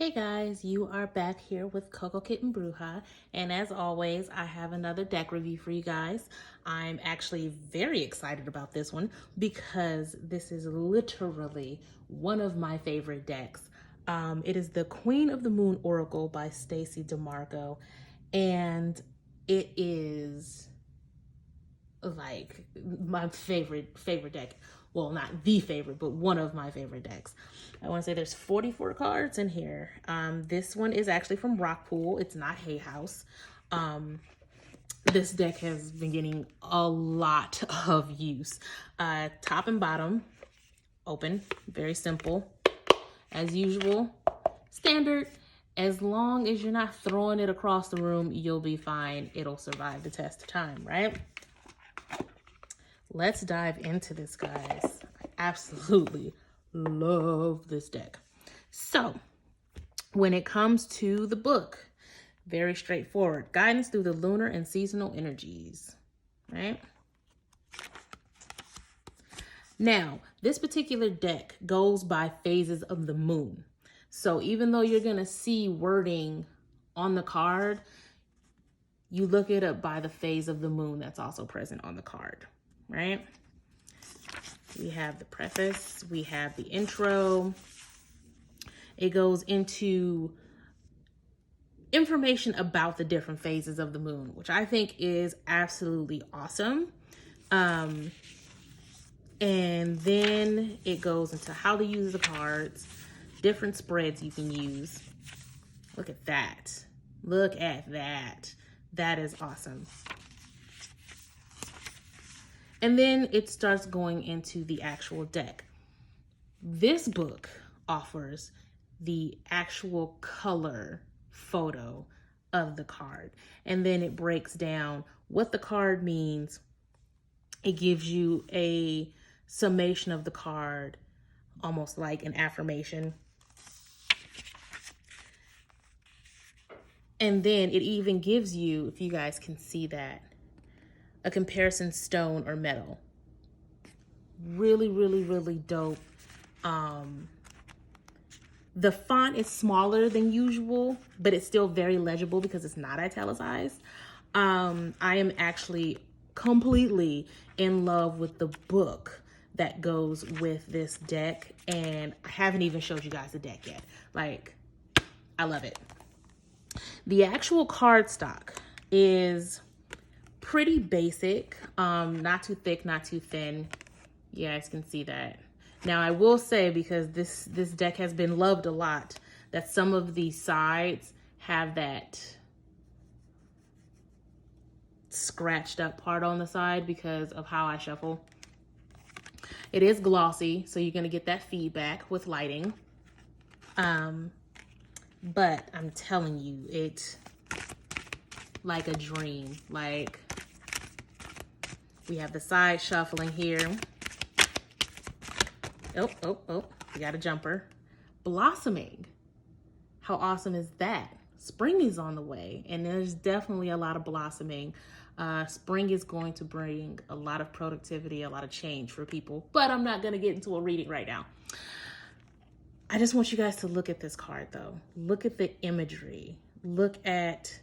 Hey guys, you are back here with Coco Kitten Bruja, and as always, I have another deck review for you guys. I'm actually very excited about this one because this is literally one of my favorite decks. It is the Queen of the Moon Oracle by Stacey DeMarco, and it is like my favorite deck. Well, not the favorite, but one of my favorite decks. I want to say there's 44 cards in here. This one is actually from Rockpool. It's not Hay House. This deck has been getting a lot of use. Top and bottom, open, very simple. As usual, standard. As long as you're not throwing it across the room, you'll be fine. It'll survive the test of time, right? Let's dive into this, guys. I absolutely love this deck. So, when it comes to the book, very straightforward. Guidance through the lunar and seasonal energies, right? Now, this particular deck goes by phases of the moon. So even though you're going to see wording on the card, you look it up by the phase of the moon that's also present on the card, right? We have the preface, we have the intro. It goes into information about the different phases of the moon, which I think is absolutely awesome. And then it goes into how to use the cards, different spreads you can use. Look at that. Look at that. That is awesome. And then it starts going into the actual deck. This book offers the actual color photo of the card. And then it breaks down what the card means. It gives you a summation of the card, almost like an affirmation. And then it even gives you, if you guys can see that, a comparison stone or metal. Really, really, really dope. The font is smaller than usual, but it's still very legible because it's not italicized. I am actually completely in love with the book that goes with this deck, and I haven't even showed you guys the deck yet. Like, I love it. The actual cardstock is pretty basic, not too thick, not too thin. You guys can see that. Now, I will say, because this deck has been loved a lot, that some of the sides have that scratched up part on the side because of how I shuffle. It is glossy, so you're going to get that feedback with lighting. But I'm telling you, it's like a dream. Like, we have the side shuffling here. Oh, we got a jumper. Blossoming. How awesome is that? Spring is on the way, and there's definitely a lot of blossoming. Spring is going to bring a lot of productivity, a lot of change for people, but I'm not going to get into a reading right now. I just want you guys to look at this card, though. Look at the imagery. Look at,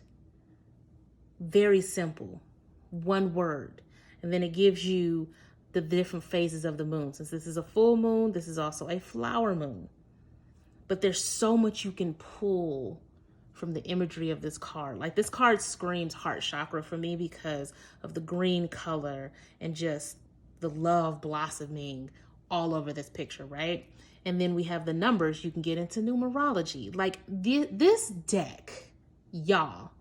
very simple, one word. And then it gives you the different phases of the moon. Since this is a full moon, this is also a flower moon. But there's so much you can pull from the imagery of this card. Like, this card screams heart chakra for me because of the green color and just the love blossoming all over this picture, right? And then we have the numbers. You can get into numerology. Like, this deck, y'all,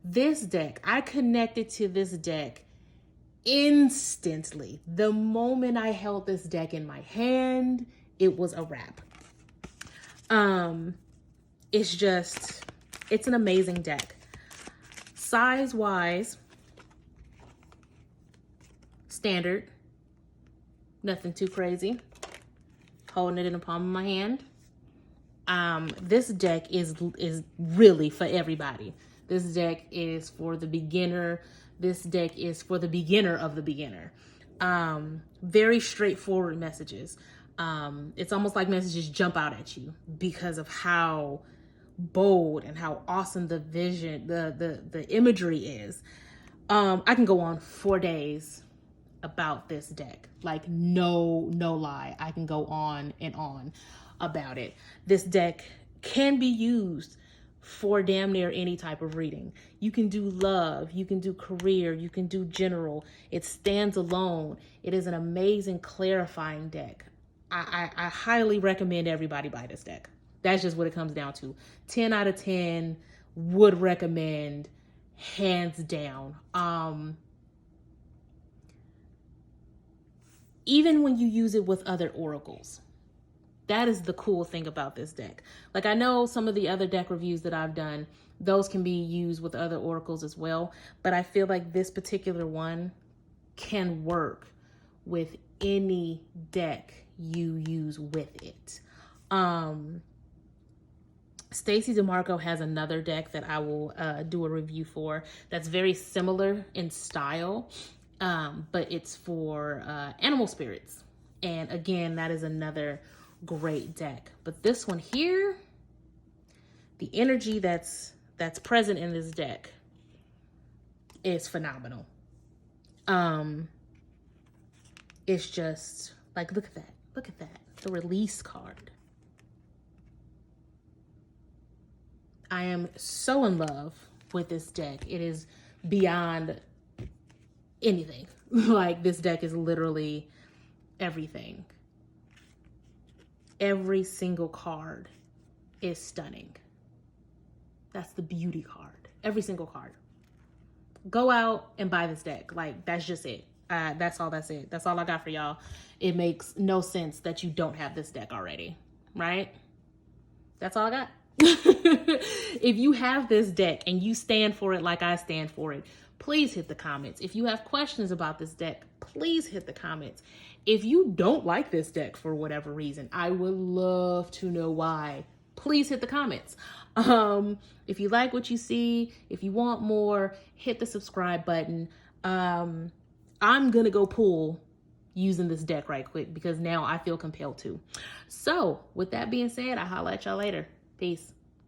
this deck, I connected to this deck instantly. The moment I held this deck in my hand, it was a wrap. It's an amazing deck. Size-wise, standard, nothing too crazy. Holding it in the palm of my hand. This deck is really for everybody. This deck is for the beginner. This deck is for the beginner of the beginner. Very straightforward messages. It's almost like messages jump out at you because of how bold and how awesome the vision, the imagery is. I can go on for days about this deck. Like no lie. I can go on and on about it. This deck can be used for damn near any type of reading. You can do love, you can do career, you can do general. It stands alone. It is an amazing clarifying deck. I highly recommend everybody buy this deck. That's just what it comes down to. 10 out of 10 would recommend, hands down. Even when you use it with other oracles. That is the cool thing about this deck. Like, I know some of the other deck reviews that I've done, those can be used with other oracles as well. But I feel like this particular one can work with any deck you use with it. Stacey DeMarco has another deck that I will do a review for that's very similar in style, but it's for animal spirits. And again, that is another great deck. But this one here, the energy that's present in this deck is phenomenal. It's just like, look at that, the release card. I am so in love with this deck. It is beyond anything. Like, this deck is literally everything. Every single card is stunning. That's the beauty card. Every single card. Go out and buy this deck. Like, that's just it. That's all I got for y'all. It makes no sense that you don't have this deck already, right? That's all I got. If you have this deck and you stand for it like I stand for it, please hit the comments. If you have questions about this deck, please hit the comments. If you don't like this deck for whatever reason, I would love to know why. Please hit the comments. If you like what you see, if you want more, hit the subscribe button. I'm gonna go pull using this deck right quick because now I feel compelled to. So with that being said, I'll holla at y'all later. Peace.